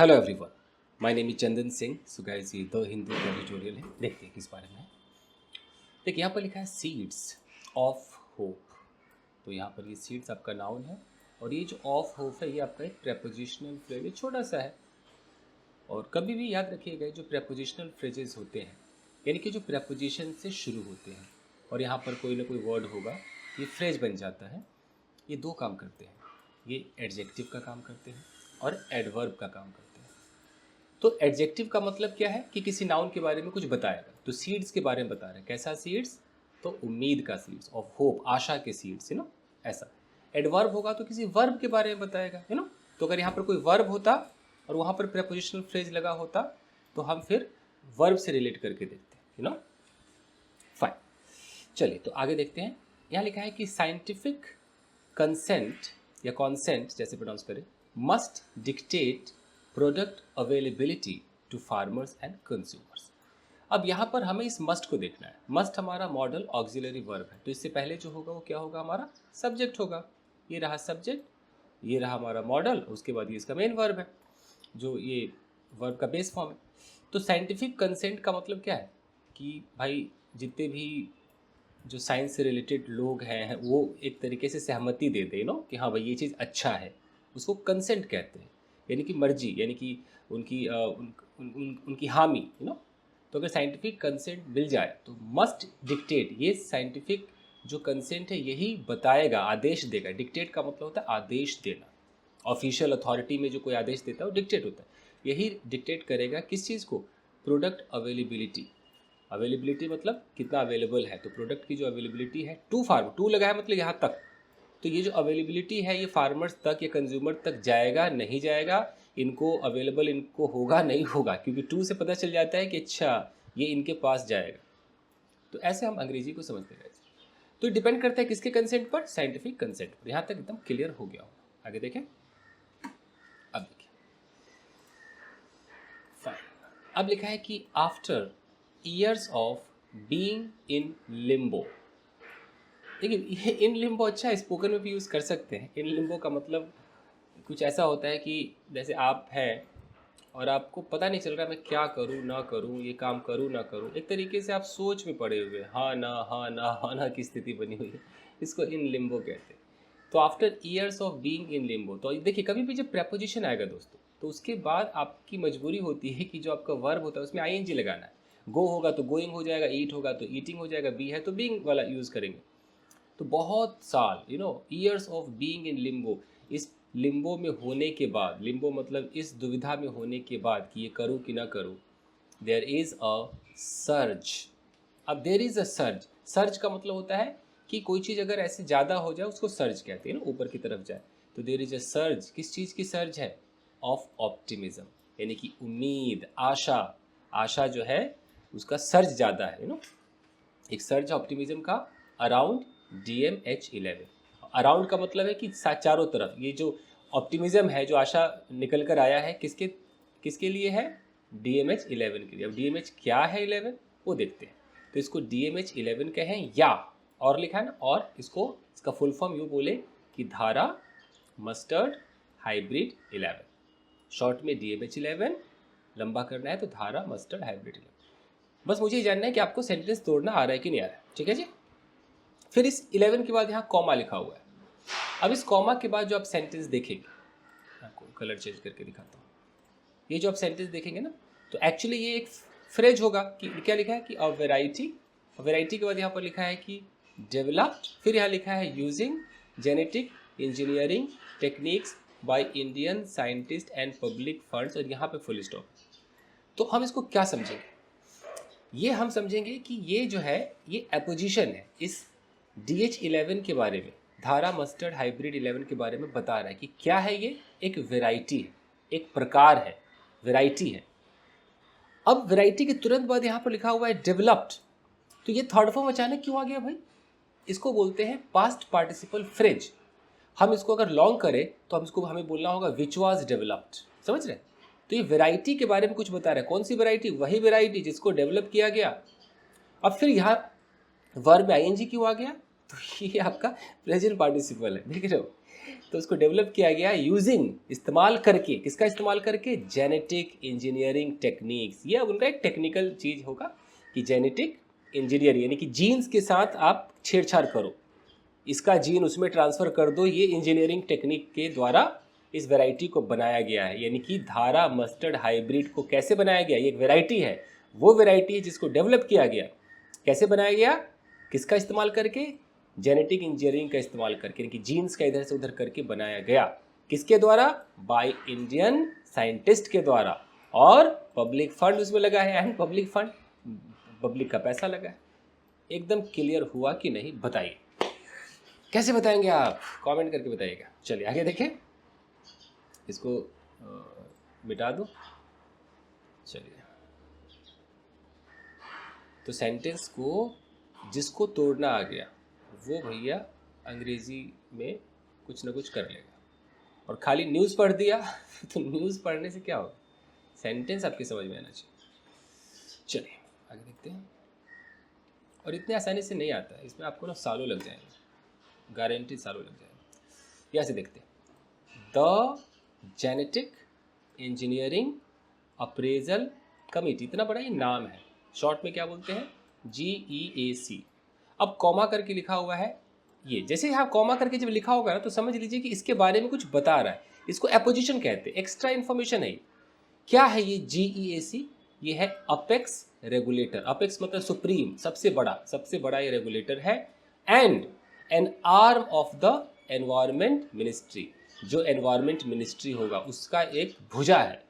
Hello everyone, my name is Chandan Singh. So guys, ये the Hindu का tutorial है। देखते हैं किस बारे में है। देखिए यहाँ पर लिखा है सीड्स ऑफ होप। तो यहाँ पर ये सीड्स आपका नाउन है और ये जो ऑफ होप है ये आपका एक प्रेपोजिशनल फ्रेज है, छोटा सा है। और कभी भी याद रखिएगा जो प्रेपोजिशनल फ्रेजेस होते हैं यानी कि जो प्रेपोजिशन से शुरू होते हैं और यहाँ पर कोई ना कोई वर्ड होगा, ये फ्रेज बन जाता है। ये दो काम करते हैं, ये एडजेक्टिव का काम करते हैं और एडवर्ब का काम करते हैं। तो एडजेक्टिव का मतलब क्या है कि किसी नाउन के बारे में कुछ बताएगा। तो सीड्स के बारे में बता रहे हैं, कैसा सीड्स? तो उम्मीद का सीड्स, ऑफ होप, आशा के सीड्स, ऐसा। एडवर्ब होगा तो किसी वर्ब के बारे में बताएगा, तो अगर यहाँ पर कोई वर्ब होता और वहाँ पर प्रेपोजिशनल फ्रेज लगा होता तो हम फिर वर्ब से रिलेट करके देखते हैं, फाइन। चलिए तो आगे देखते हैं। यहाँ लिखा है कि साइंटिफिक कंसेंट या कॉन्सेंट जैसे प्रोनाउंस करें, must dictate product availability to farmers and consumers. अब यहाँ पर हमें इस मस्ट को देखना है। मस्ट हमारा मॉडल ऑक्सिलरी वर्ब है, तो इससे पहले जो होगा वो क्या होगा? हमारा सब्जेक्ट होगा। ये रहा सब्जेक्ट, ये रहा हमारा मॉडल, उसके बाद ये इसका मेन वर्ब है जो ये वर्ब का बेस फॉर्म है। तो साइंटिफिक कंसेंट का मतलब क्या है कि भाई जितने भी जो साइंस से रिलेटेड लोग हैं वो एक तरीके से सहमति दे दें कि हाँ भाई ये चीज़ अच्छा है, उसको कंसेंट कहते हैं। यानी कि मर्जी, यानी कि उनकी उनकी हामी, तो अगर साइंटिफिक कंसेंट मिल जाए तो मस्ट डिक्टेट, ये साइंटिफिक जो कंसेंट है यही बताएगा, आदेश देगा। डिक्टेट का मतलब होता है आदेश देना। ऑफिशियल अथॉरिटी में जो कोई आदेश देता है वो डिक्टेट होता है। यही डिक्टेट करेगा किस चीज़ को? Product availability. अवेलेबिलिटी मतलब कितना अवेलेबल है, तो प्रोडक्ट की जो अवेलेबिलिटी है टू फार्मर, टू लगा है मतलब यहाँ तक। तो ये जो अवेलेबिलिटी है ये फार्मर्स तक या कंज्यूमर तक जाएगा नहीं जाएगा, इनको अवेलेबल इनको होगा नहीं होगा, क्योंकि टू से पता चल जाता है कि अच्छा ये इनके पास जाएगा। तो ऐसे हम अंग्रेजी को समझते रहते हैं। तो डिपेंड करता है किसके कंसेंट पर? साइंटिफिक कंसेंट पर। यहाँ तक एकदम क्लियर हो गया हो। आगे देखें। अब देखिए, फाइन। अब लिखा है कि after years of being in Limbo. देखिए ये इन लिम्बो अच्छा है, स्पोकन में भी यूज़ कर सकते हैं। इन लिम्बो का मतलब कुछ ऐसा होता है कि जैसे आप हैं और आपको पता नहीं चल रहा मैं क्या करूं ना करूं, ये काम करूं ना करूं, एक तरीके से आप सोच में पड़े हुए, हाँ ना हाँ ना हाँ ना की स्थिति बनी हुई है, इसको इन लिम्बो कहते हैं। तो after years of being in Limbo, तो देखिए कभी भी जब प्रेपोजिशन आएगा दोस्तों तो उसके बाद आपकी मजबूरी होती है कि जो आपका वर्ब होता है उसमें आईएनजी लगाना है। गो होगा तो गोइंग हो जाएगा, ईट होगा तो ईटिंग हो जाएगा, बी है तो बीइंग वाला यूज़ करेंगे। तो बहुत साल, years of being in Limbo, इस लिम्बो में होने के बाद, लिम्बो मतलब इस दुविधा में होने के बाद कि ये करूँ कि ना करूँ, देयर इज़ अ सर्ज। अब there is a surge, surge का मतलब होता है कि कोई चीज़ अगर ऐसे ज़्यादा हो जाए उसको सर्ज कहते हैं ना, ऊपर की तरफ जाए। तो देयर इज़ अ सर्ज, किस चीज़ की सर्ज है? ऑफ ऑप्टिमिज्म, यानी कि उम्मीद, आशा। आशा जो है उसका सर्ज ज़्यादा है, एक सर्ज ऑप्टिमिज्म का अराउंड DMH11। अराउंड का मतलब है कि चारों तरफ। ये जो ऑप्टिमिज्म है, जो आशा निकल कर आया है, किसके किसके लिए है? DMH11 के लिए। अब DMH क्या है 11 वो देखते हैं। तो इसको DMH11 कहें या, और लिखा है ना, और इसका फुल फॉर्म यूँ बोले कि धारा मस्टर्ड हाइब्रिड 11। शॉर्ट में DMH11, लंबा करना है तो धारा मस्टर्ड हाइब्रिड 11। बस मुझे ये जानना है कि आपको सेंटेंस तोड़ना आ रहा है कि नहीं आ रहा है, ठीक है जी। फिर इस 11 के बाद यहाँ कॉमा लिखा हुआ है। अब इस कॉमा के बाद जो आप सेंटेंस देखेंगे, आपको कलर चेंज करके दिखाता हूँ। ये जो आप सेंटेंस देखेंगे ना, तो एक्चुअली ये एक फ्रेज होगा कि क्या लिखा है कि अ वेराइटी। वेराइटी के बाद यहाँ पर लिखा है कि डेवलप्ड, फिर यहाँ लिखा है using genetic engineering techniques by Indian scientist and public funds, और यहाँ पे फुल स्टॉप। तो हम इसको क्या समझेंगे? ये हम समझेंगे कि ये जो है ये अपोजिशन है। इस DH11 के बारे में, धारा मस्टर्ड हाइब्रिड 11 के बारे में बता रहा है कि क्या है ये? एक वेराइटी है, एक प्रकार है, वेराइटी है। अब वेराइटी के तुरंत बाद यहाँ पर लिखा हुआ है डेवलप्ड, तो ये थर्ड फॉर्म अचानक क्यों आ गया भाई? इसको बोलते हैं पास्ट पार्टिसिपल फ्रेज। हम इसको अगर लॉन्ग करें तो हमें बोलना होगा विच वाज डेवलप्ड, समझ रहे? तो ये वेराइटी के बारे में कुछ बता रहा है। कौन सी वेराइटी? वही वेराइटी जिसको डेवलप किया गया। अब फिर यहाँ वर्ब में ING क्यों आ गया? तो ये आपका प्रेजेंट पार्टिसिपल है, देख रहे हो। तो उसको डेवलप किया गया यूजिंग, इस्तेमाल करके, किसका इस्तेमाल करके, जेनेटिक इंजीनियरिंग टेक्निक्स। ये अब उनका एक टेक्निकल चीज़ होगा कि जेनेटिक इंजीनियरिंग, यानी कि जीन्स के साथ आप छेड़छाड़ करो, इसका जीन उसमें ट्रांसफ़र कर दो, ये इंजीनियरिंग टेक्निक के द्वारा इस वैरायटी को बनाया गया है। यानी कि धारा मस्टर्ड हाइब्रिड को कैसे बनाया गया, ये एक वैरायटी है, वो वैरायटी है जिसको डेवलप किया गया। कैसे बनाया गया, किसका इस्तेमाल करके, जेनेटिक इंजीनियरिंग का इस्तेमाल करके, यानी कि जीन्स का इधर से उधर करके बनाया गया। किसके द्वारा, बाय इंडियन साइंटिस्ट के द्वारा, और पब्लिक फंड उसमें लगा है, एंड पब्लिक फंड, पब्लिक का पैसा लगा है। एकदम क्लियर हुआ कि नहीं, बताइए कैसे बताएंगे आप, कमेंट करके बताइएगा। चलिए आगे देखें, इसको मिटा दो। चलिए, तो सेंटेंस को जिसको तोड़ना आ गया वो भैया अंग्रेजी में कुछ ना कुछ कर लेगा, और खाली न्यूज़ पढ़ दिया तो न्यूज़ पढ़ने से क्या होगा, सेंटेंस आपकी समझ में आना चाहिए। चलिए आगे देखते हैं, और इतने आसानी से नहीं आता है, इसमें आपको ना सालों लग जाएंगे, गारंटी सालों लग जाएंगे। यहाँ से देखते हैं, the genetic engineering appraisal committee, इतना बड़ा ये नाम है, शॉर्ट में क्या बोलते हैं, GEAC। अब कॉमा करके लिखा हुआ है, ये जैसे यहाँ कॉमा करके जब लिखा होगा ना तो समझ लीजिए कि इसके बारे में कुछ बता रहा है, इसको एपोजिशन कहते हैं, एक्स्ट्रा इन्फॉर्मेशन है। क्या है ये GEAC, ये है अपेक्स रेगुलेटर, अपेक्स मतलब सुप्रीम, सबसे बड़ा ये रेगुलेटर है, and N arm of the environment ministry, जो एनवायरमेंट मिनिस्ट्री होगा उसका एक भुजा है।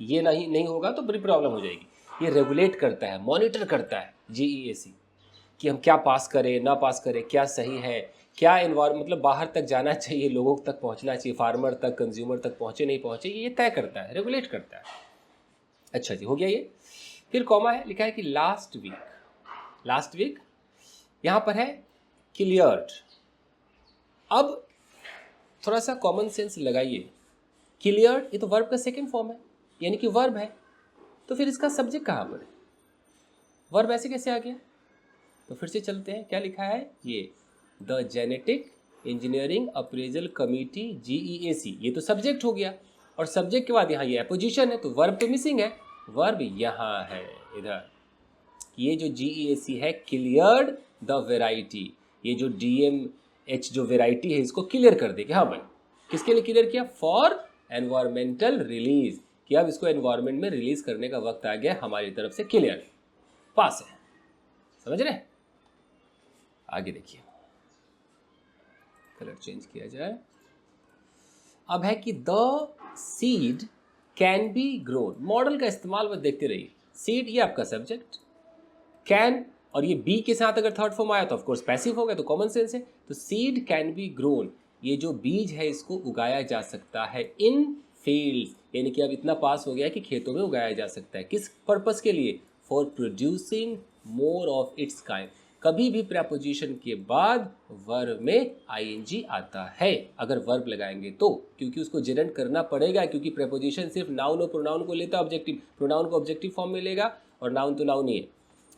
ये नहीं होगा तो बड़ी प्रॉब्लम हो जाएगी। ये रेगुलेट करता है, मॉनिटर करता है GEAC, कि हम क्या पास करें ना पास करें, क्या सही है, क्या एनवायरमेंट मतलब बाहर तक जाना चाहिए, लोगों तक पहुंचना चाहिए, फार्मर तक, कंज्यूमर तक पहुंचे नहीं पहुंचे, ये तय करता है, रेगुलेट करता है। अच्छा जी, हो गया ये। फिर कॉमा है, लिखा है कि लास्ट वीक यहाँ पर है क्लियर्ड। अब थोड़ा सा कॉमन सेंस लगाइए, क्लियर्ड ये तो वर्ब का सेकंड फॉर्म है, यानी कि वर्ब है, तो फिर इसका सब्जेक्ट कहाँ पर है, वर्ब ऐसे कैसे आ गया। तो फिर से चलते हैं, क्या लिखा है, ये the genetic engineering appraisal committee GEAC, ये तो सब्जेक्ट हो गया, और सब्जेक्ट के बाद यहाँ ये एपोजिशन है, तो वर्ब तो मिसिंग है, वर्ब यहाँ है इधर। ये जो GEAC है, क्लियर्ड द वेराइटी, ये जो DMH जो वेराइटी है इसको क्लियर कर दे कि हाँ भाई, किसके लिए क्लियर किया, फॉर एनवायरमेंटल रिलीज, कि अब इसको एनवायरमेंट में रिलीज करने का वक्त आ गया, हमारी तरफ से क्लियर, पास है, समझ रहे। आगे देखिए, कलर चेंज किया जाए। अब है कि the seed can B grown, model का इस्तेमाल बस देखते रहिए। सीड ये आपका सब्जेक्ट, कैन और ये बी के साथ अगर थर्ड फॉर्म आया तो ऑफकोर्स पैसिव हो गया, तो कॉमन सेंस है। तो सीड कैन बी ग्रोन, ये जो बीज है इसको उगाया जा सकता है इन फील्ड्स, यानी कि अब इतना पास हो गया कि खेतों में उगाया जा सकता है। किस पर्पस के लिए, for producing more of its kind. कभी भी प्रेपोजिशन के बाद वर्ब में ING आता है, अगर वर्ब लगाएंगे तो, क्योंकि उसको जेरेंट करना पड़ेगा, क्योंकि प्रेपोजिशन सिर्फ नाउन और प्रोनाउन को लेता है, ऑब्जेक्टिव प्रोनाउन को ऑब्जेक्टिव फॉर्म में लेगा, और नाउन तो नाउन ही है।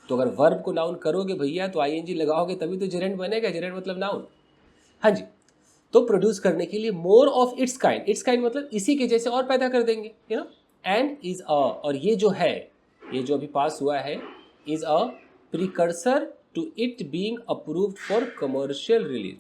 तो अगर वर्ब को नाउन करोगे भैया तो ING लगाओगे तभी तो जेरेंट बनेगा, जेरेंट मतलब नाउन। हाँ जी, तो प्रोड्यूस करने के लिए more of its kind, it's kind मतलब इसी के जैसे और पैदा कर देंगे, you know, and is a, और ये जो है, ये जो अभी पास हुआ है, is a precursor to it being approved for commercial release.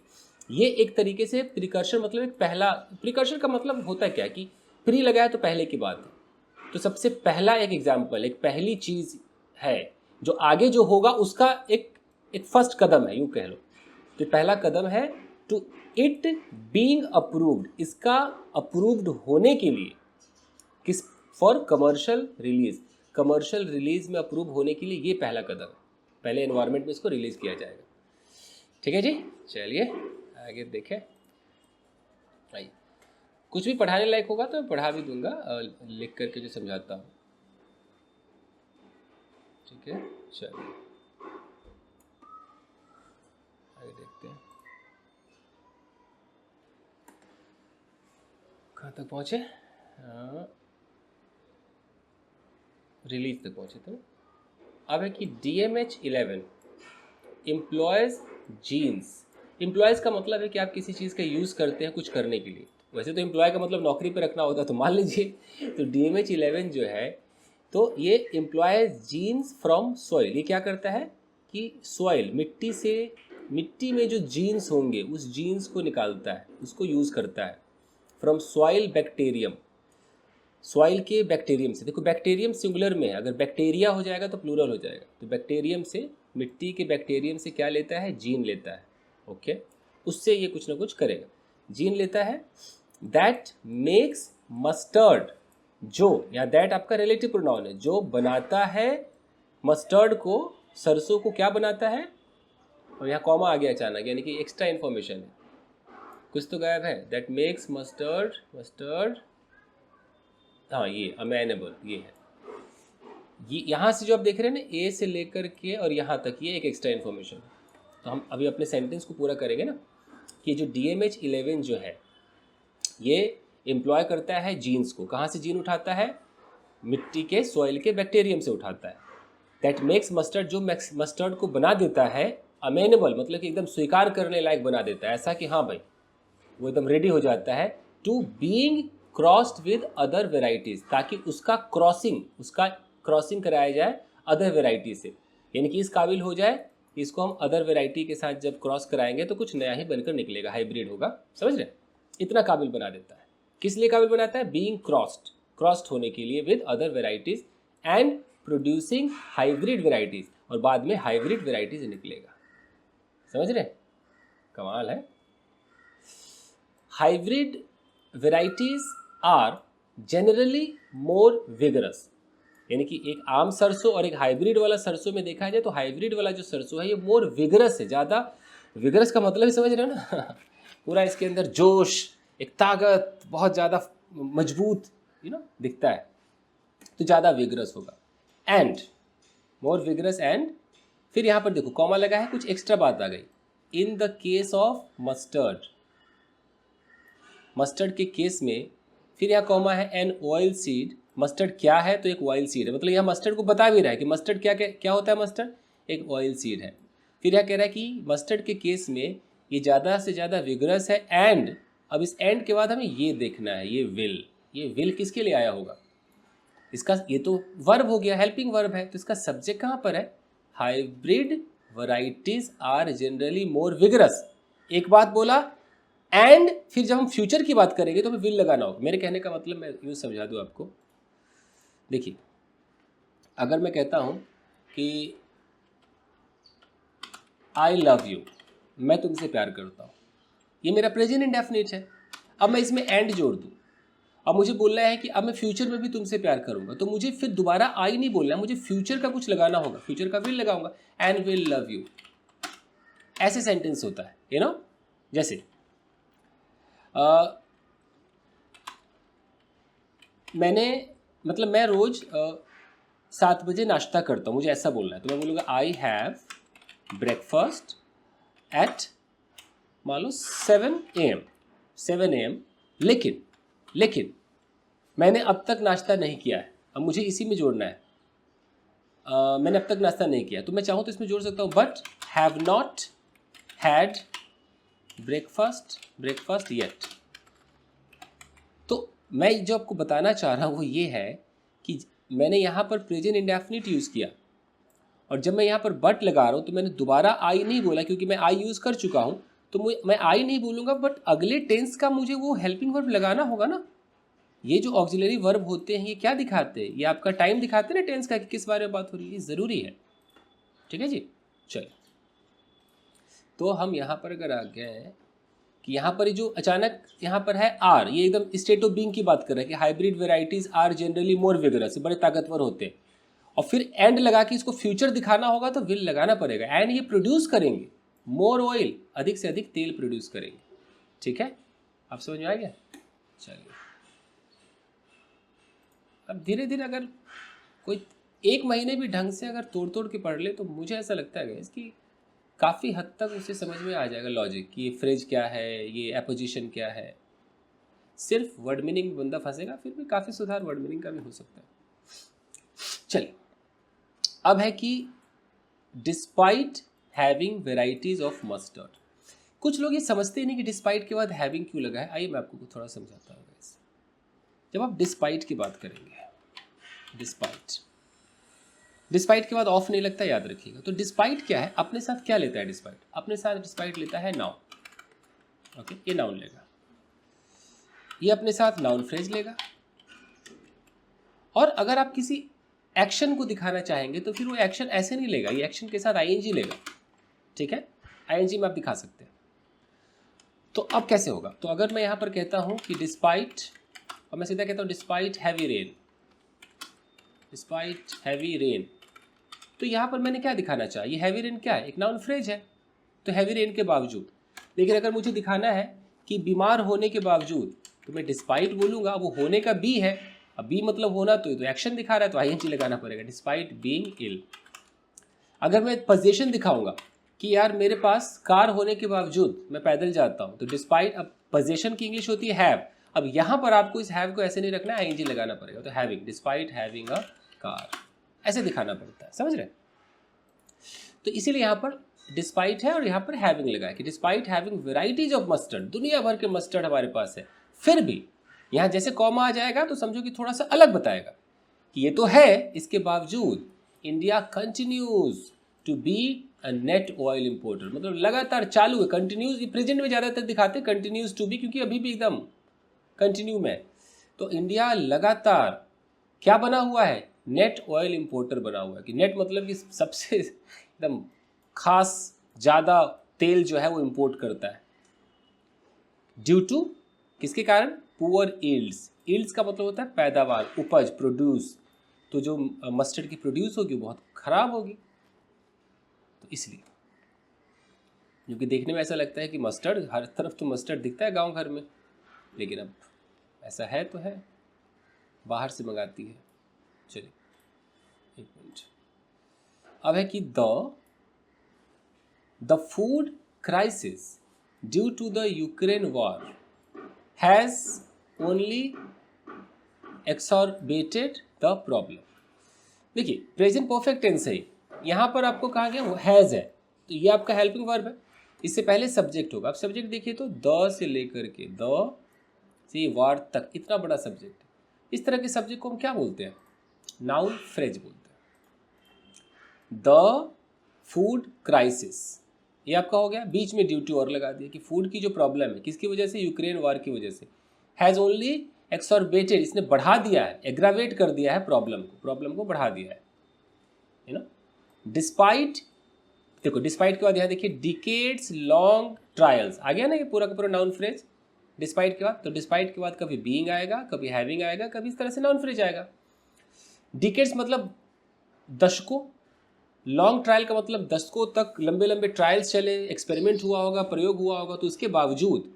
ये एक तरीके से प्रिकर्सर मतलब एक पहला, प्रिकर्सर का मतलब होता है क्या कि प्री लगाया तो पहले की बात है, तो सबसे पहला एक एग्जाम्पल, एक पहली चीज है, जो आगे जो होगा उसका एक फर्स्ट कदम है, यूँ कह लो। तो पहला कदम है टू इट बीइंग अप्रूव्ड, इसका अप्रूव्ड होने के लिए, किस, for commercial release, commercial release में अप्रूव होने के लिए ये पहला कदम है, पहले एनवायरनमेंट में इसको रिलीज किया जाएगा। ठीक है जी, चलिए आगे देखें। आइए, कुछ भी पढ़ाने लायक होगा तो मैं पढ़ा भी दूंगा, लिख करके जो समझाता हूँ। ठीक है, चलिए आगे देखते हैं, कहाँ तक पहुँचे, रिलीज तक पहुँचे। तो अब है कि DMH11 employs genes एम्प्लॉयज़ का मतलब है कि आप किसी चीज़ का यूज़ करते हैं कुछ करने के लिए। वैसे तो एम्प्लॉय का मतलब नौकरी पे रखना होता है, तो मान लीजिए तो DMH11 जो है, तो ये एम्प्लॉय जीन्स फ्रॉम सॉइल। ये क्या करता है कि सॉइल, मिट्टी से, मिट्टी में जो जीन्स होंगे उस जीन्स को निकालता है, उसको यूज़ करता है। फ्रॉम सॉइल बैक्टीरियम, सॉइल के बैक्टीरियम से। देखो बैक्टीरियम सिंगुलर में है, अगर बैक्टीरिया हो जाएगा तो प्लूरल हो जाएगा। तो बैक्टीरियम से, मिट्टी के बैक्टीरियम से क्या लेता है, जीन लेता है। ओके, उससे ये कुछ ना कुछ करेगा, जीन लेता है। दैट मेक्स मस्टर्ड, जो, या दैट आपका रिलेटिव प्रोनाउन है, जो बनाता है मस्टर्ड को, सरसों को क्या बनाता है। और यहाँ कॉमा आ गया अचानक, यानी कि एक्स्ट्रा इन्फॉर्मेशन है, कुछ तो गायब है। दैट मेक्स मस्टर्ड, मस्टर्ड, हाँ ये अमेनेबल, ये है। ये यहाँ से जो आप देख रहे हैं ना, ए से लेकर के और यहाँ तक, ये एक एक्स्ट्रा इन्फॉर्मेशन है। तो हम अभी अपने सेंटेंस को पूरा करेंगे ना, कि जो DMH11 जो है, ये एम्प्लॉय करता है जीन्स को। कहाँ से जीन उठाता है, मिट्टी के, सॉइल के बैक्टीरियम से उठाता है। दैट मेक्स मस्टर्ड, जो मस्टर्ड को बना देता है अमेनेबल, मतलब कि एकदम स्वीकार करने लायक बना देता है, ऐसा कि हाँ भाई वो एकदम रेडी हो जाता है to being crossed with other varieties, ताकि उसका क्रॉसिंग कराया जाए अदर वेराइटी से, यानी कि इस काबिल हो जाए कि इसको हम अदर वेराइटी के साथ जब क्रॉस कराएंगे तो कुछ नया ही बनकर निकलेगा, हाइब्रिड होगा, समझ रहे। इतना काबिल बना देता है। किस लिए काबिल बनाता है, बीइंग क्रॉस्ड होने के लिए with other varieties and producing hybrid varieties, और बाद में हाइब्रिड वेराइटीज़ निकलेगा, समझ रहे। कमाल है। Hybrid varieties are generally more vigorous, यानी कि एक आम सरसों और एक हाइब्रिड वाला सरसों में देखा जाए तो हाइब्रिड वाला जो सरसों है ये मोर विगरस है, ज़्यादा। विगरस का मतलब ही समझ रहे हो ना पूरा इसके अंदर जोश, एक ताकत, बहुत ज़्यादा मजबूत दिखता है, तो ज़्यादा विगरस होगा। एंड मोर विगरस एंड, फिर यहाँ पर देखो कॉमा लगा है, कुछ एक्स्ट्रा बात आ गई। In the case of mustard, mustard के केस में, फिर यहाँ कॉमा है, एन ऑयल सीड। मस्टर्ड क्या है, तो एक ऑयल सीड है, मतलब यहाँ मस्टर्ड को बता भी रहा है कि मस्टर्ड क्या क्या, क्या होता है, मस्टर्ड एक ऑयल सीड है। फिर यहाँ कह रहा है कि मस्टर्ड के केस में ये ज़्यादा से ज़्यादा विगरस है। एंड, अब इस एंड के बाद हमें ये देखना है, ये विल किसके लिए आया होगा, इसका, ये तो वर्ब हो गया, हेल्पिंग वर्ब है, तो इसका सब्जेक्ट कहाँ पर है, hybrid varieties are generally more vigorous. एक बात बोला, एंड फिर जब हम फ्यूचर की बात करेंगे तो हमें विल लगाना होगा। मेरे कहने का मतलब मैं यूँ समझा दूँ आपको, देखिए अगर मैं कहता हूँ कि आई लव यू, मैं तुमसे प्यार करता हूँ, ये मेरा प्रेजेंट इंडेफिनिट है। अब मैं इसमें एंड जोड़ दूँ, अब मुझे बोलना है कि अब मैं फ्यूचर में भी तुमसे प्यार करूँगा, तो मुझे फिर दोबारा आई नहीं बोलना, मुझे फ्यूचर का कुछ लगाना होगा, फ्यूचर का विल लगाऊंगा, एंड विल लव यू। ऐसे सेंटेंस होता है, जैसे मैं रोज़ 7 बजे नाश्ता करता हूँ, मुझे ऐसा बोलना है, तो मैं बोलूँगा आई हैव ब्रेकफास्ट एट, मान लो 7 AM, लेकिन मैंने अब तक नाश्ता नहीं किया है। अब मुझे इसी में जोड़ना है, मैंने अब तक नाश्ता नहीं किया, तो मैं चाहूँ तो इसमें जोड़ सकता हूँ, but have not had breakfast yet. तो मैं जो आपको बताना चाह रहा हूँ वो ये है कि मैंने यहाँ पर प्रेजेंट इंडेफिनिट यूज़ किया, और जब मैं यहाँ पर बट लगा रहा हूँ तो मैंने दोबारा आई नहीं बोला, क्योंकि मैं आई यूज़ कर चुका हूँ, तो मैं आई नहीं बोलूँगा, बट अगले टेंस का मुझे वो हेल्पिंग वर्ब लगाना होगा ना। ये जो ऑक्सिलरी वर्ब होते हैं ये क्या दिखाते हैं, ये आपका टाइम दिखाते हैं ना टेंस का, कि किस बारे में बात हो रही है, ये ज़रूरी है। ठीक है जी, चलो। तो हम यहाँ पर अगर आ गए कि यहाँ पर जो अचानक यहाँ पर है आर, ये एकदम स्टेट ऑफ बीइंग की बात कर रहा है कि hybrid varieties are generally more vigorous, बड़े ताकतवर होते हैं, और फिर एंड लगा के इसको फ्यूचर दिखाना होगा तो विल लगाना पड़ेगा। एंड ये प्रोड्यूस करेंगे मोर ऑयल, अधिक से अधिक तेल प्रोड्यूस करेंगे। ठीक है, आप समझ में आ गया। चलिए अब धीरे धीरे अगर कोई 1 महीने भी ढंग से अगर तोड़ के पढ़ ले तो मुझे ऐसा लगता है कि काफ़ी हद तक उसे समझ में आ जाएगा लॉजिक, कि ये फ्रेज क्या है, ये एपोजिशन क्या है। सिर्फ वर्ड मीनिंग में बंदा फंसेगा, फिर भी काफ़ी सुधार वर्ड मीनिंग का भी हो सकता है। चलिए अब है कि despite having varieties of mustard, कुछ लोग ये समझते ही नहीं कि डिस्पाइट के बाद हैविंग क्यों लगा है। आइए मैं आपको थोड़ा समझाता हूँ। जब आप डिस्पाइट की बात करेंगे, डिस्पाइट के बाद ऑफ नहीं लगता, याद रखिएगा। तो डिस्पाइट क्या है, अपने साथ क्या लेता है डिस्पाइट? अपने साथ डिस्पाइट लेता है नाउन। ओके, ये नाउन लेगा, ये अपने साथ नाउन फ्रेज लेगा। और अगर आप किसी एक्शन को दिखाना चाहेंगे तो फिर वो एक्शन ऐसे नहीं लेगा, ये एक्शन के साथ आईएनजी लेगा। ठीक है, आईएनजी में आप दिखा सकते हैं। तो अब कैसे होगा? तो अगर मैं यहां पर कहता हूं कि डिस्पाइट, और मैं सीधा कहता हूं despite heavy rain, despite heavy rain, तो यहां पर मैंने क्या दिखाना चाहा? ये हैवी रेन क्या है? एक नाउन फ्रेज है। तो हैवी रेन के बावजूद, लेकिन अगर मुझे दिखाना है कि बीमार होने के बावजूद, तो मैं डिस्पाइट बोलूंगा। वो होने का बी है, अब बी मतलब होना, तो एक्शन दिखा रहा है, तो आईएनजी लगाना पड़ेगा, डिस्पाइट बीइंग इल। अगर मैं पोजीशन दिखाऊंगा कि यार मेरे पास कार होने के बावजूद मैं पैदल जाता हूं, तो डिस्पाइट, अब पोजीशन की इंग्लिश होती है हैव। अब यहां पर आपको इस हैव को ऐसे नहीं रखना है, आईएनजी लगाना पड़ेगा। तो having, despite having a car, ऐसे दिखाना पड़ता है, समझ रहे? तो इसीलिए यहां पर डिस्पाइट है और यहां पर हैविंग लगा है कि despite having varieties of mustard, दुनिया भर के मस्टर्ड हमारे पास है, फिर भी यहां जैसे कॉमा आ जाएगा तो समझो कि थोड़ा सा अलग बताएगा कि ये तो है, इसके बावजूद India continues to be a net oil importer, मतलब लगातार चालू है, कंटिन्यूज। प्रेजेंट में ज्यादातर दिखाते कंटिन्यूज टू बी, क्योंकि अभी भी एकदम कंटिन्यू में। तो इंडिया लगातार क्या बना हुआ है? नेट ऑयल इंपोर्टर बना हुआ है। कि नेट मतलब कि सबसे एकदम खास ज़्यादा तेल जो है वो इंपोर्ट करता है। ड्यू टू, किसके कारण? Poor yields. यील्ड्स का मतलब होता है पैदावार, उपज, प्रोड्यूस। तो जो मस्टर्ड की प्रोड्यूस होगी बहुत खराब होगी, तो इसलिए। क्योंकि देखने में ऐसा लगता है कि मस्टर्ड, हर तरफ तो मस्टर्ड दिखता है गांव घर में, लेकिन अब ऐसा है तो है, बाहर से मंगाती है। चलिए एक मिनट। अब है कि the food crisis due to the Ukraine war has only exacerbated the problem. देखिए प्रेजेंट परफेक्ट टेंस है, यहां पर आपको कहा गया वो हैज है, तो ये आपका हेल्पिंग वर्ब है। इससे पहले सब्जेक्ट होगा। अब सब्जेक्ट देखिए तो द से लेकर के द से वार तक इतना बड़ा सब्जेक्ट है। इस तरह के सब्जेक्ट को हम क्या बोलते हैं? नाउन फ्रेज बोलते हैं। द फूड क्राइसिस, ये आपका हो गया। बीच में ड्यू टू और लगा दिया कि फूड की जो प्रॉब्लम है, किसकी वजह से? यूक्रेन वार की वजह से। हैज़ ओनली एक्सॉर्बेटेड, इसने बढ़ा दिया है, एग्रावेट कर दिया है प्रॉब्लम को बढ़ा दिया है ना। डिस्पाइट, देखो डिस्पाइट के बाद यहाँ देखिए डिकेड्स लॉन्ग ट्रायल्स, आ गया ना ये पूरा का पूरा नाउन फ्रेज डिस्पाइट के बाद। तो डिस्पाइट के बाद कभी बीइंग आएगा, कभी हैविंग आएगा, कभी इस तरह से नाउन फ्रेज आएगा। डिकेड्स मतलब दशकों, लॉन्ग ट्रायल का मतलब दशकों तक लंबे लंबे ट्रायल्स चले, एक्सपेरिमेंट हुआ होगा, प्रयोग हुआ होगा। तो इसके बावजूद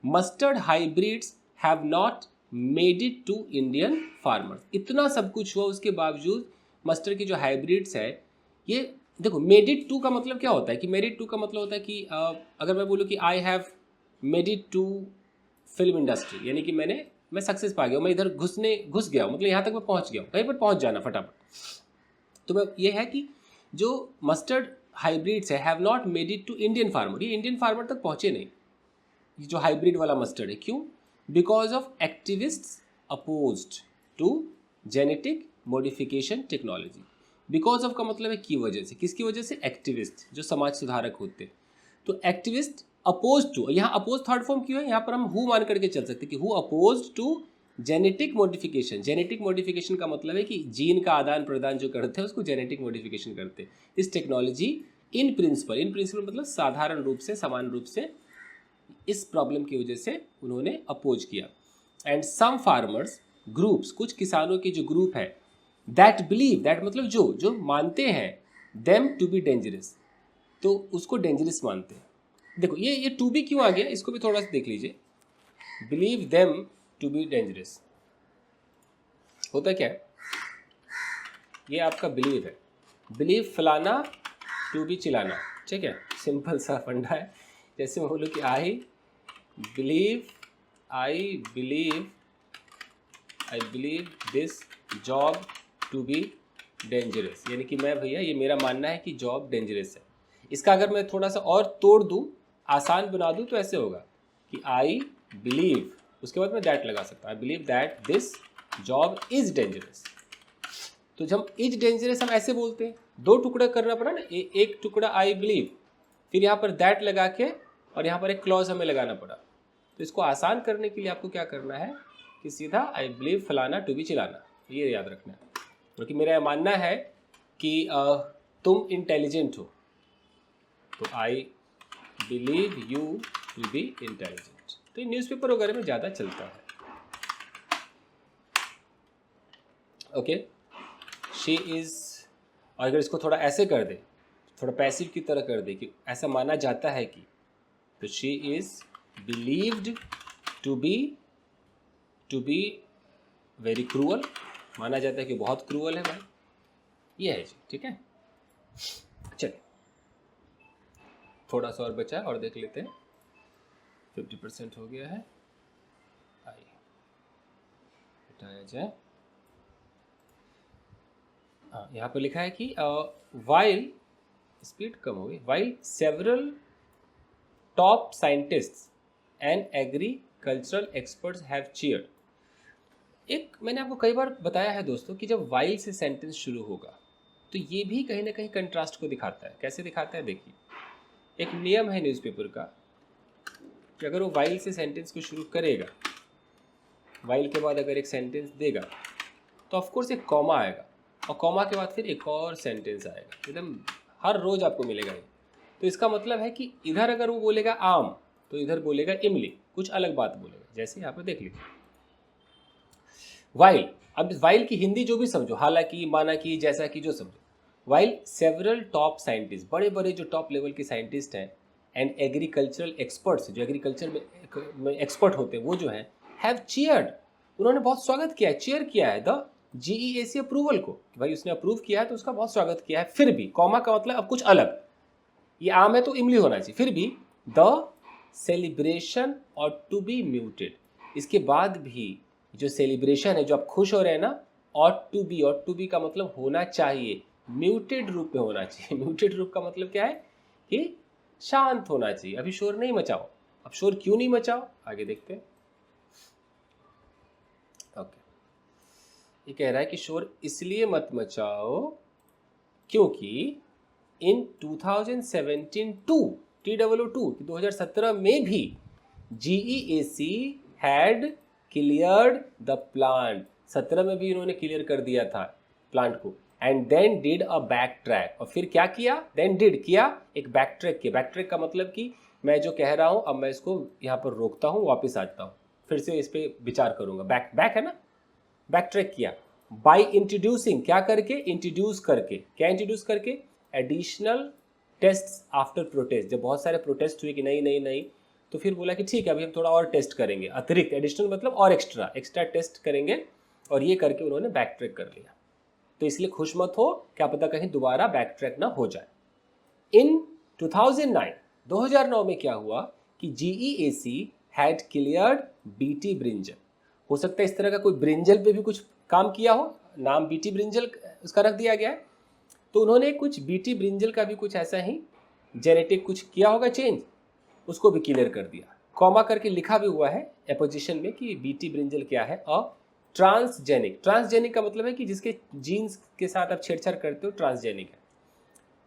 mustard hybrids have not made it to Indian farmers. इतना सब कुछ हुआ उसके बावजूद मस्टर्ड की जो हाइब्रिड्स है, ये देखो मेड इट टू का मतलब क्या होता है? कि मेड इट टू का मतलब होता है कि अगर मैं बोलूँ कि I have made it to film industry, यानी कि मैं सक्सेस पा गया हूँ, मैं इधर घुस गया हूँ, मतलब यहाँ तक मैं पहुँच गया हूँ, कहीं पर पहुँच जाना फटाफट। तो मैं ये है कि जो मस्टर्ड हाइब्रिड्स है have not made it to Indian farmer, ये इंडियन फार्मर तक पहुँचे नहीं, ये जो हाइब्रिड वाला मस्टर्ड है। क्यों? Because of activists opposed to genetic modification technology. Because of का मतलब है की वजह से, किसकी वजह से? एक्टिविस्ट, जो समाज सुधारक होते हैं। तो एक्टिविस्ट अपोज टू, यहाँ अपोज थर्ड फॉर्म क्यों है? यहाँ पर हम हु मान करके चल सकते कि who oppose to genetic modification. Genetic modification का मतलब है कि जीन का आदान प्रदान जो करते हैं उसको जेनेटिक मॉडिफिकेशन करते हैं। इस टेक्नोलॉजी इन प्रिंसिपल मतलब साधारण रूप से, समान रूप से इस प्रॉब्लम की वजह से उन्होंने अपोज किया। एंड सम फार्मर्स ग्रुप्स, कुछ किसानों के जो ग्रुप है, दैट बिलीव, दैट मतलब जो मानते हैं, देम टू बी डेंजरस, तो उसको डेंजरस मानते हैं। देखो ये टू बी क्यों आ गया, इसको भी थोड़ा सा देख लीजिए। Believe them to be dangerous होता क्या है? ये आपका बिलीव है, बिलीव फलाना, टू बी चिलाना, ठीक है, सिंपल सा फंडा है। जैसे मैं बोलूँ कि I believe this job to be dangerous, यानी कि मैं भैया ये मेरा मानना है कि जॉब डेंजरस है। इसका अगर मैं थोड़ा सा और तोड़ दूँ आसान बना दूं तो ऐसे होगा कि आई बिलीव, उसके बाद मैं दैट लगा सकता हूँ, I believe that this job is dangerous. तो जब इज डेंजरस हम ऐसे बोलते हैं, दो टुकड़ा करना पड़ा ना, एक टुकड़ा आई बिलीव, फिर यहाँ पर दैट लगा के और यहाँ पर एक क्लॉज हमें लगाना पड़ा। तो इसको आसान करने के लिए आपको क्या करना है कि सीधा आई बिलीव फलाना टू बी चिलाना, ये याद रखना है। क्योंकि मेरा मानना है कि तुम इंटेलिजेंट हो, तो I believe you will be intelligent. तो ये न्यूज़पेपर वगैरह में ज़्यादा चलता है। ओके, शी इज़, और अगर इसको थोड़ा ऐसे कर दे, थोड़ा पैसिव की तरह कर दे कि ऐसा माना जाता है कि, तो she is believed to be very cruel, माना जाता है कि बहुत क्रूअल है भाई, ये है जी। ठीक है, चलिए थोड़ा सा और बचा है और देख लेते हैं। 50% हो गया है, आइए हटाया जाए। हाँ, यहाँ पर लिखा है कि वाइल, स्पीड कम हो गई, while several top scientists and agricultural experts have cheered. एक मैंने आपको कई बार बताया है दोस्तों कि जब वाइल से सेंटेंस शुरू होगा तो ये भी कहीं ना कहीं कंट्रास्ट को दिखाता है। कैसे दिखाता है देखिए, एक नियम है न्यूज़पेपर का कि अगर वो वाइल से सेंटेंस को शुरू करेगा, वाइल के बाद अगर एक सेंटेंस देगा तो ऑफकोर्स एक कॉमा आएगा, और कॉमा के बाद फिर एक और सेंटेंस आएगा, एकदम हर रोज आपको मिलेगा ये। तो इसका मतलब है कि इधर अगर वो बोलेगा आम तो इधर बोलेगा इमली, कुछ अलग बात बोलेगा। जैसे यहाँ पर देख लीजिए वाइल, अब वाइल की हिंदी जो भी समझो, हालांकि, माना कि, जैसा कि, जो समझो, वाइल सेवरल टॉप साइंटिस्ट, बड़े बड़े जो टॉप लेवल के साइंटिस्ट हैं, एंड एग्रीकल्चरल एक्सपर्ट्स, जो एग्रीकल्चर में एक्सपर्ट होते हैं, वो जो हैं, हैव चीयर्ड, उन्होंने बहुत स्वागत किया है, चीयर किया है द जीईएसी अप्रूवल को, कि भाई उसने अप्रूव किया है तो उसका बहुत स्वागत किया है। फिर भी कॉमा का मतलब अब कुछ अलग, ये आम है तो इमली होना चाहिए, फिर भी द सेलिब्रेशन और टू बी म्यूटेड, इसके बाद भी जो सेलिब्रेशन है, जो आप खुश हो रहे हैं ना, और टू बी का मतलब होना चाहिए, म्यूटेड रूप में होना चाहिए। म्यूटेड रूप का मतलब क्या है कि शांत होना चाहिए, अभी शोर नहीं मचाओ। अब शोर क्यों नहीं मचाओ, आगे देखते हैं। ओके, ये कह रहा है कि शोर इसलिए मत मचाओ क्योंकि इन 2017 2017 में भी GEAC had cleared the plant, 17 में भी इन्होंने क्लियर कर दिया था प्लांट को, and then did a backtrack, और फिर क्या किया, देन डिड किया, एक बैक ट्रैक किया। बैक ट्रैक का मतलब कि मैं जो कह रहा हूँ अब मैं इसको यहाँ पर रोकता हूँ, वापस आता हूँ, फिर से इस पर विचार करूंगा। बैक है ना, बैक ट्रैक किया बाई इंट्रोड्यूसिंग, क्या करके, इंट्रोड्यूस करके, क्या इंट्रोड्यूस करके, एडिशनल टेस्ट आफ्टर प्रोटेस्ट, जब बहुत सारे प्रोटेस्ट हुए कि नहीं नहीं नहीं, तो फिर बोला कि ठीक है अभी हम थोड़ा और टेस्ट करेंगे, अतिरिक्त, एडिशनल मतलब और एक्स्ट्रा टेस्ट करेंगे, और ये करके उन्होंने बैक ट्रैक कर लिया। तो इसलिए खुश मत हो, क्या पता कहीं दोबारा बैक ट्रैक ना हो जाए। इन 2009 में क्या हुआ कि GEAC had cleared BT brinjal, हो सकता है इस तरह का कोई ब्रिंजल पे भी कुछ काम किया हो, नाम बीटी ब्रिंजल उसका रख दिया गया है, तो उन्होंने कुछ बीटी ब्रिंजल का भी कुछ ऐसा ही जेनेटिक कुछ किया होगा चेंज, उसको भी क्लियर कर दिया, कॉमा करके लिखा भी हुआ है एपोजिशन में कि बीटी ब्रिंजल क्या है, और ट्रांसजेनिक, ट्रांसजेनिक का मतलब है कि जिसके जीन्स के साथ आप छेड़छाड़ करते हो, ट्रांसजेनिक है।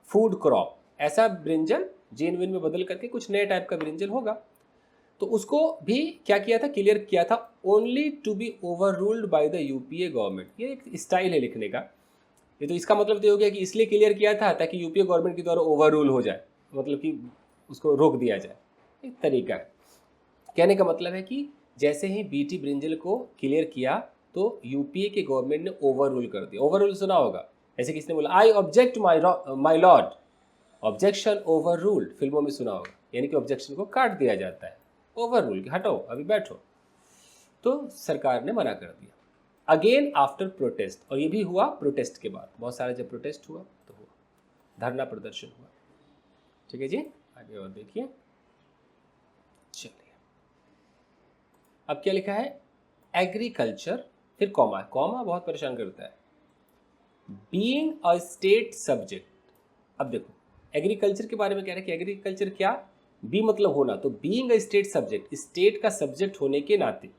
फूड क्रॉप, ऐसा ब्रिंजल जीन विन में बदल करके कुछ नए टाइप का ब्रिंजल होगा, तो उसको भी क्या किया था, क्लियर किया था, only to be overruled by the UPA government. ये एक स्टाइल है लिखने का, ये तो इसका मतलब तो हो गया कि इसलिए क्लियर किया था ताकि यूपीए गवर्नमेंट के द्वारा ओवर रूल हो जाए, मतलब कि उसको रोक दिया जाए, एक तरीका है। कहने का मतलब है कि जैसे ही बीटी ब्रिंजल को क्लियर किया तो यूपीए के गवर्नमेंट ने ओवर रूल कर दिया। ओवर रूल सुना होगा, ऐसे किसने बोला, I object my lord, objection over ruled, फिल्मों में सुना होगा, यानी कि ऑब्जेक्शन को काट दिया जाता है, ओवर रूल, हटो अभी बैठो, तो सरकार ने मना कर दिया। अगेन आफ्टर प्रोटेस्ट, और ये भी हुआ प्रोटेस्ट के बाद, बहुत सारा जब प्रोटेस्ट हुआ तो हुआ, धरना प्रदर्शन हुआ। ठीक है जी, आगे और देखिए, चलिए अब क्या लिखा है, एग्रीकल्चर, फिर कॉमा, कॉमा बहुत परेशान करता है, बीइंग अ स्टेट सब्जेक्ट। अब देखो एग्रीकल्चर के बारे में कह रहे हैं कि एग्रीकल्चर क्या, बी मतलब होना, तो being a state subject, state का सब्जेक्ट होने के नाते,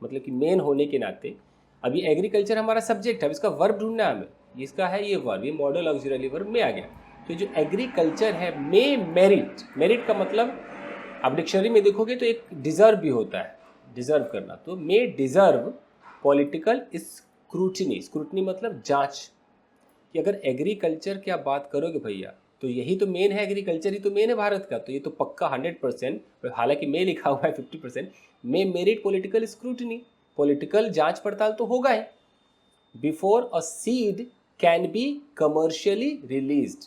मतलब कि मेन होने के नाते, अभी एग्रीकल्चर हमारा सब्जेक्ट है, अब इसका वर्ब ढूंढना है हमें, इसका है ये वर्ब, ये मॉडल ऑक्सिलरी वर्ब में आ गया। तो जो एग्रीकल्चर है मे मेरिट, मेरिट का मतलब आप डिक्शनरी में देखोगे तो एक डिजर्व भी होता है, डिजर्व करना, तो मे डिजर्व पॉलिटिकल स्क्रूटनी, स्क्रूटनी मतलब जांच, कि अगर एग्रीकल्चर की आप बात करोगे भैया तो यही तो मेन है, एग्रीकल्चर ही तो मेन है भारत का, तो ये तो पक्का 100%, हालांकि मे लिखा हुआ है 50%, मे मेरिट पॉलिटिकल स्क्रूटनी, पॉलिटिकल जांच पड़ताल तो होगा ही, before a seed can be commercially released,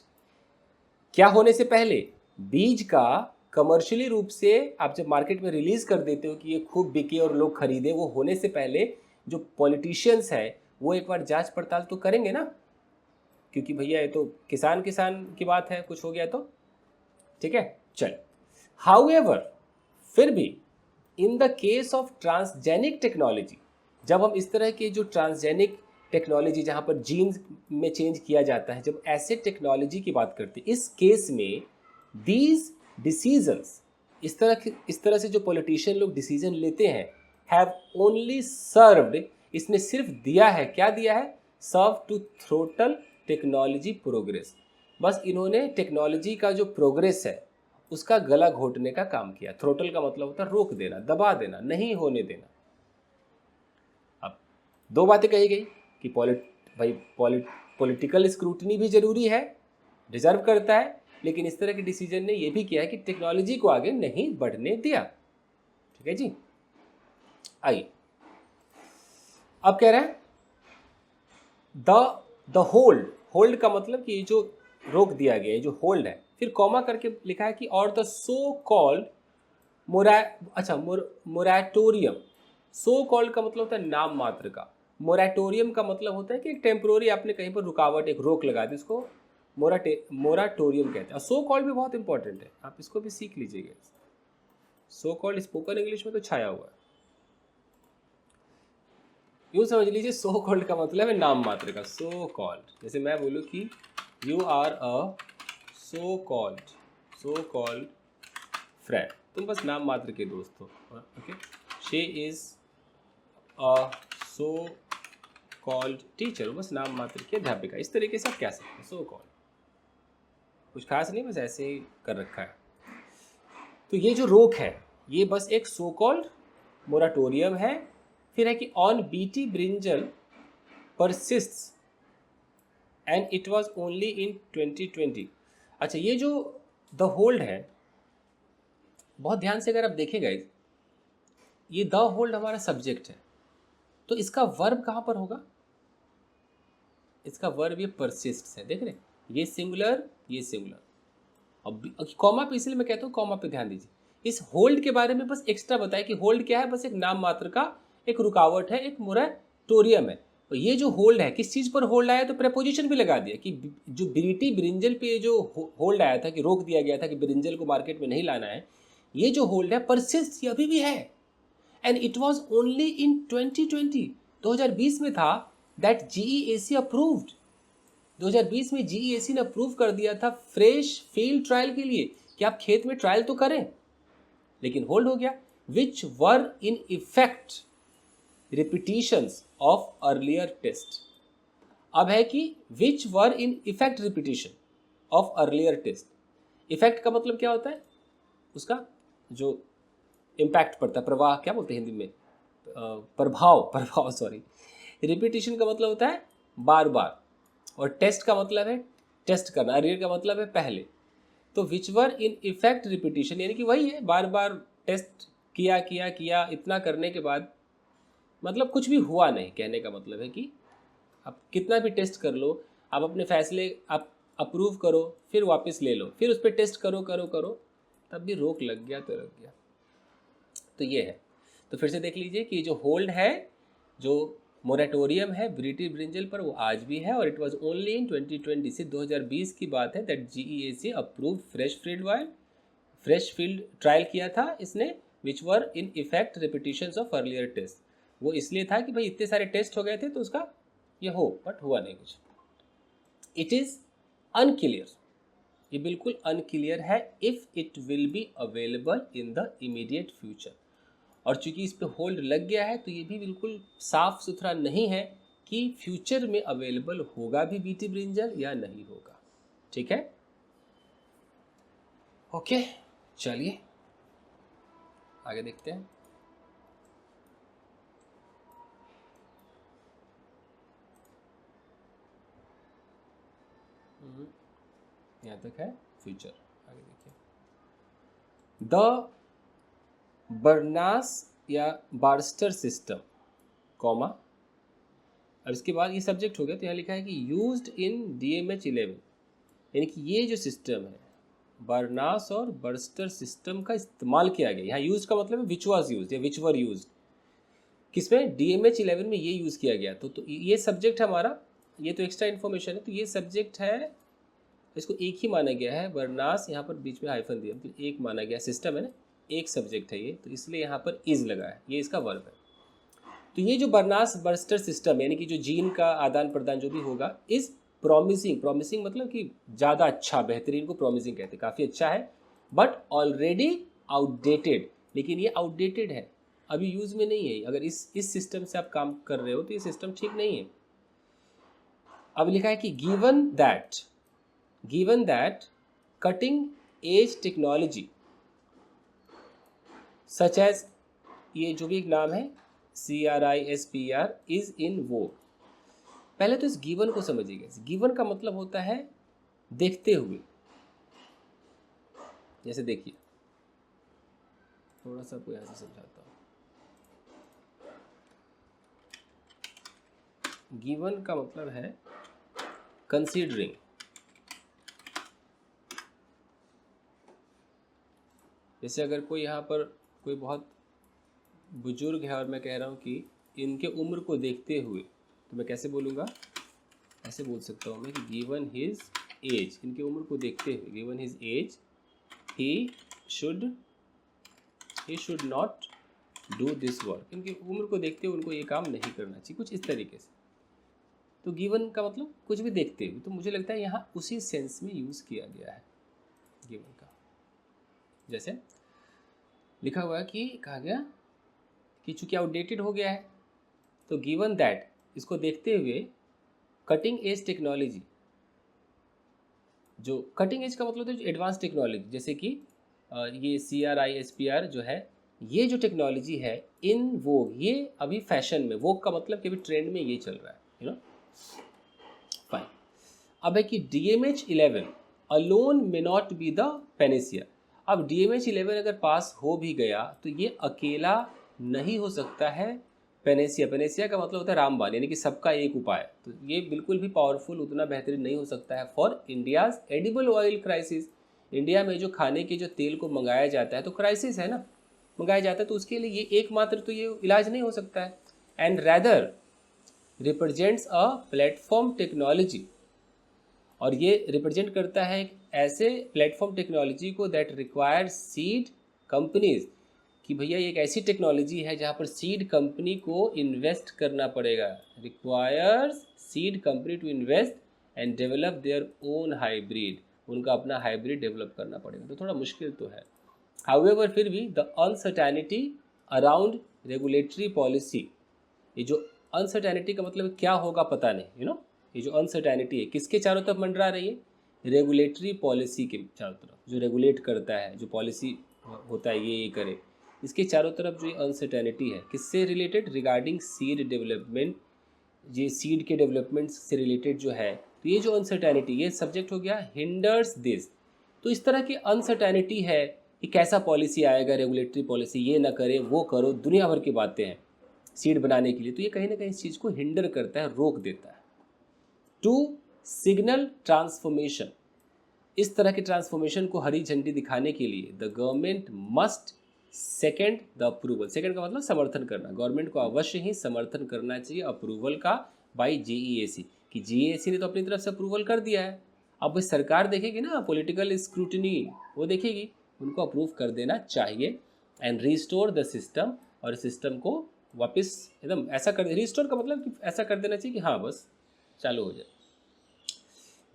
क्या होने से पहले, बीज का कमर्शियली रूप से आप जब मार्केट में रिलीज कर देते हो कि ये खूब बिके और लोग खरीदे, वो होने से पहले जो पॉलिटिशियंस है वो एक बार जांच पड़ताल तो करेंगे ना, क्योंकि भैया ये तो किसान किसान की बात है, कुछ हो गया तो ठीक है। चल, हाउएवर, फिर भी in the case of transgenic technology, जब हम इस तरह के जो ट्रांसजेनिक टेक्नोलॉजी जहां पर जीन्स में चेंज किया जाता है, जब ऐसे टेक्नोलॉजी की बात करते हैं, इस केस में दीज डिसीजंस, इस तरह से जो पॉलिटिशियन लोग डिसीजन लेते हैं, हैव ओनली सर्व्ड, इसने सिर्फ दिया है, क्या दिया है, सर्व टू थ्रोटल टेक्नोलॉजी प्रोग्रेस, बस इन्होंने टेक्नोलॉजी का जो प्रोग्रेस है उसका गला घोटने का काम किया। थ्रोटल का मतलब होता है रोक देना, दबा देना, नहीं होने देना। अब दो बातें कही गई कि पॉलिटिकल स्क्रूटनी भी जरूरी है, डिजर्व करता है, लेकिन इस तरह के डिसीजन ने यह भी किया है कि टेक्नोलॉजी को आगे नहीं बढ़ने दिया। ठीक है जी, आइए अब कह रहे हैं द होल्ड, होल्ड का मतलब कि जो रोक दिया गया है, जो होल्ड है, फिर कॉमा करके लिखा है कि और the so called moratorium, so called का मतलब होता है नाम मात्र का, मोराटोरियम का मतलब होता है कि एक टेम्पोररी आपने कहीं पर रुकावट, एक रोक लगा दी, उसको मोराटोरियम कहते हैं। सो कॉल्ड भी बहुत इंपॉर्टेंट है, आप इसको भी सीख लीजिएगा। सो कॉल्ड स्पोकन इंग्लिश में तो छाया हुआ है, यूँ समझ लीजिए सो कॉल्ड का मतलब है नाम मात्र का, सो कॉल्ड, जैसे मैं बोलूँ कि you are a so called friend, तुम बस नाम मात्र के दोस्त हो, okay. She is a so called teacher, बस नाम मात्र की अध्यापिका, इस तरीके से आप कह सकते हैं सो कॉल्ड, कुछ खास नहीं, बस ऐसे ही कर रखा है। तो ये जो रोक है ये बस एक सो कॉल्ड मोराटोरियम है। फिर है कि on BT brinjal persists and it was only in 2020। अच्छा, ये जो द होल्ड है, बहुत ध्यान से अगर आप देखेगा, ये द होल्ड हमारा सब्जेक्ट है, तो इसका वर्ब कहाँ पर होगा, इसका वर्ब ये परसिस्ट है, देख रहे, ये सिंगुलर, ये सिंगुलर। अब कॉमा पे इसलिए मैं कहता हूँ कॉमा पे ध्यान दीजिए, इस होल्ड के बारे में बस एक्स्ट्रा बताया कि होल्ड क्या है, बस एक नाम मात्र का एक रुकावट है, एक मोराटोरियम है। और ये जो होल्ड है किस चीज़ पर होल्ड आया, तो प्रेपोजिशन भी लगा दिया कि जो बीटी ब्रिंजल पे जो होल्ड आया था, कि रोक दिया गया था कि ब्रिंजल को मार्केट में नहीं लाना है, ये जो होल्ड है परसिस्ट, ये अभी भी है, and it was only in 2020, 2020 में था, दैट जीईएसी अप्रूव्ड, 2020 में जीईएसी ने अप्रूव कर दिया था फ्रेश फील्ड ट्रायल के लिए कि आप खेत में ट्रायल तो करें, लेकिन होल्ड हो गया। Which were in effect repetitions of earlier test, अब है कि which were in effect repetition of earlier test. Effect का मतलब क्या होता है, उसका जो इम्पैक्ट पड़ता है, प्रवाह क्या बोलते हैं हिंदी में, प्रभाव सॉरी। रिपीटिशन का मतलब होता है बार बार, और टेस्ट का मतलब है टेस्ट करना, अर्लियर का मतलब है पहले। तो विच वर इन इफेक्ट रिपीटिशन यानी कि वही है, बार बार टेस्ट किया किया किया, इतना करने के बाद मतलब कुछ भी हुआ नहीं, कहने का मतलब है कि आप कितना भी टेस्ट कर लो, आप अपने फैसले आप अप्रूव करो, फिर वापस ले लो, फिर उस पर टेस्ट करो करो करो, तब भी रोक लग गया तो लग गया। तो ये है, तो फिर से देख लीजिए कि जो होल्ड है, जो मोरेटोरियम है ब्रिटिश ब्रिंजल पर, वो आज भी है, और इट वाज ओनली इन 2020, से 2020 की बात है, that GEAC approve fresh field trial किया था इसने, which were in effect repetitions of earlier test. वो इसलिए था कि भाई इतने सारे टेस्ट हो गए थे तो उसका ये हो, बट हुआ नहीं कुछ। इट इज़ अनक्लियर, ये बिल्कुल अनक्लियर है if it will be available in the immediate future. और चूंकि इस पे होल्ड लग गया है तो ये भी बिल्कुल साफ सुथरा नहीं है कि फ्यूचर में अवेलेबल होगा भी बीटी ब्रिंजल या नहीं होगा। ठीक है, ओके, चलिए आगे देखते हैं। यहाँ तक है फ्यूचर, आगे देखिए। द बर्नास या बार्स्टर सिस्टम कॉमा, और इसके बाद ये सब्जेक्ट हो गया, तो यहाँ लिखा है कि यूज्ड इन DMH11, यानी कि ये जो सिस्टम है बर्नास और बर्स्टर सिस्टम का इस्तेमाल किया गया। यहाँ यूज का मतलब है विच वाज यूज्ड या विच वर यूज्ड, किसमें, DMH11 में ये यूज़ किया गया। तो ये सब्जेक्ट हमारा, ये तो एक्स्ट्रा इन्फॉर्मेशन है, तो ये सब्जेक्ट है, इसको एक ही माना गया है। बर्नास यहाँ पर बीच में हाइफन दिया, मतलब एक माना गया, सिस्टम है ना, एक सब्जेक्ट है ये, तो इसलिए यहाँ पर इज लगा है, ये इसका वर्ब है। तो ये जो बर्नास बर्स्टर सिस्टम यानी कि जो जीन का आदान प्रदान जो भी होगा, इज प्रॉमिसिंग, प्रॉमिसिंग मतलब कि ज़्यादा अच्छा, बेहतरीन को प्रॉमिसिंग कहते हैं, काफ़ी अच्छा है, बट ऑलरेडी आउटडेटेड, लेकिन ये आउटडेटेड है, अभी यूज़ में नहीं है। अगर इस सिस्टम से आप काम कर रहे हो तो ये सिस्टम ठीक नहीं है। अब लिखा है कि given that cutting edge technology such as, ये जो भी एक नाम है CRISPR इज इन वो। पहले तो इस गिवन को समझिएगा। गिवन का मतलब होता है देखते हुए। जैसे देखिए, थोड़ा सा आपको यहाँ से समझाता हूँ। गिवन का मतलब है कंसीडरिंग। जैसे अगर कोई यहाँ पर कोई बहुत बुजुर्ग है और मैं कह रहा हूँ कि इनके उम्र को देखते हुए, तो मैं कैसे बोलूँगा, ऐसे बोल सकता हूँ मैं कि गिवन हिज एज, इनके उम्र को देखते हुए, given his age he should not do this work, इनकी उम्र को देखते हुए उनको ये काम नहीं करना चाहिए, कुछ इस तरीके से। तो गिवन का मतलब कुछ भी देखते हुए, तो मुझे लगता है यहाँ उसी सेंस में यूज़ किया गया है गिवन का। जैसे लिखा हुआ है कि कहा गया कि चूँकि आउटडेटेड हो गया है, तो गिवन दैट, इसको देखते हुए कटिंग एज टेक्नोलॉजी, जो कटिंग एज का मतलब है जो एडवांस टेक्नोलॉजी, जैसे कि ये CRISPR जो है, ये जो टेक्नोलॉजी है इन वोग, ये अभी फैशन में, वोग का मतलब कि अभी ट्रेंड में ये चल रहा है, यू नो, फाइन। अब है कि DMH11 alone may not be the Panacea. अब DMH11 अगर पास हो भी गया तो ये अकेला नहीं हो सकता है पेनेसिया। पेनेसिया का मतलब होता है रामबाण, यानी कि सबका एक उपाय। तो ये बिल्कुल भी पावरफुल, उतना बेहतरीन नहीं हो सकता है for India's edible oil crisis. India में जो खाने के जो तेल को मंगाया जाता है, तो क्राइसिस है ना, मंगाया जाता है, तो उसके लिए ये एकमात्र तो ये इलाज नहीं हो सकता है। And rather represents a platform technology, और ये रिप्रेजेंट करता है एक ऐसे प्लेटफॉर्म टेक्नोलॉजी को दैट रिक्वायर सीड कंपनीज, कि भैया ये एक ऐसी टेक्नोलॉजी है जहाँ पर सीड कंपनी को इन्वेस्ट करना पड़ेगा, requires seed company to invest and develop their own hybrid, उनका अपना हाइब्रिड डेवलप करना पड़ेगा। तो थोड़ा मुश्किल तो है, हाउएवर फिर भी the uncertainty around regulatory policy, ये जो अनसर्टेनिटी का मतलब क्या होगा पता नहीं, यू नो, ये जो अनसर्टेनिटी है किसके चारों तरफ मंडरा रही है, रेगुलेटरी पॉलिसी के चारों तरफ, जो रेगुलेट करता है, जो पॉलिसी होता है ये करे, इसके चारों तरफ जो ये अनसर्टेनिटी है, किससे रिलेटेड, रिगार्डिंग सीड डेवलपमेंट, ये सीड के डेवलपमेंट से रिलेटेड जो है, तो ये जो अनसर्टेनिटी, ये सब्जेक्ट हो गया हिंडर्स दिस। तो इस तरह की अनसर्टेनिटी है कि कैसा पॉलिसी आएगा, रेगुलेटरी पॉलिसी, ये ना करे वो करो, दुनिया भर की बातें हैं सीड बनाने के लिए, तो ये कहीं ना कहीं इस चीज़ को हिंडर करता है, रोक देता है। टू सिग्नल ट्रांसफॉर्मेशन, इस तरह के ट्रांसफॉर्मेशन को हरी झंडी दिखाने के लिए the government must second the approval, second का मतलब समर्थन करना, गवर्नमेंट को अवश्य ही समर्थन करना चाहिए अप्रूवल का बाई GEAC, कि GEAC ने तो अपनी तरफ से अप्रूवल कर दिया है, अब भाई सरकार देखेगी ना, पॉलिटिकल स्क्रूटनी वो देखेगी, उनको अप्रूव कर देना चाहिए। एंड रिस्टोर द सिस्टम, और सिस्टम को वापस एकदम ऐसा कर, रिस्टोर का मतलब कि ऐसा कर देना चाहिए कि हाँ बस चालू हो जाए।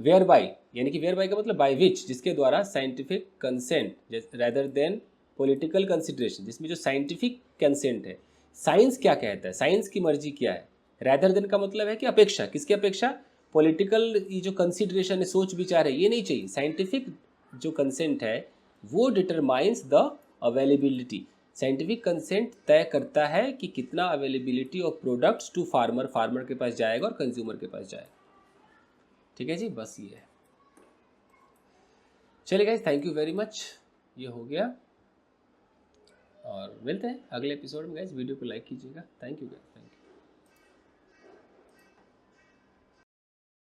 वेयर बाय, यानी कि वेयर बाय का मतलब बाय विच, जिसके द्वारा scientific consent rather than political consideration, जिसमें जो साइंटिफिक कंसेंट है, साइंस क्या कहता है, साइंस की मर्जी क्या है, रेदर देन का मतलब है कि अपेक्षा, किसकी अपेक्षा, पॉलिटिकल ये जो कंसिडरेशन है, सोच विचार है, ये नहीं चाहिए, साइंटिफिक जो कंसेंट है वो determines the availability, scientific consent तय करता है कि कितना availability of products to farmer, farmer के पास जाएगा और कंज्यूमर के पास जाएगा। ठीक है जी, बस ये है। चलिए guys, thank you very much, ये हो गया और मिलते हैं अगले एपिसोड में गाइस। वीडियो को लाइक कीजिएगा। Thank you guys.